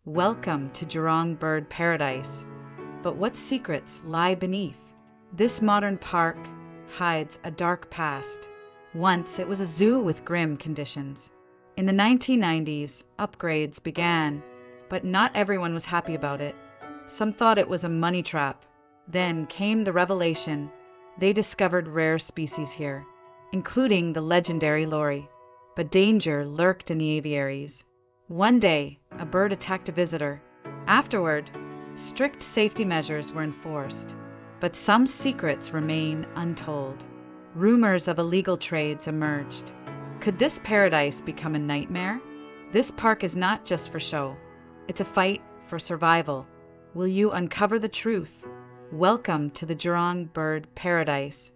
Welcome to Jurong Bird Paradise. But what secrets lie beneath? This modern park hides a dark past. Once it was a zoo with grim conditions. In the 1990s, upgrades began, but not everyone was happy about it. Some thought it was a money trap. Then came the revelation. They discovered rare species here, including the legendary lory. But danger lurked in the aviaries. One day, a bird attacked a visitor. Afterward, strict safety measures were enforced. But some secrets remain untold. Rumors of illegal trades emerged. Could this paradise become a nightmare? This park is not just for show. It's a fight for survival. Will you uncover the truth? Welcome to the Jurong Bird Paradise.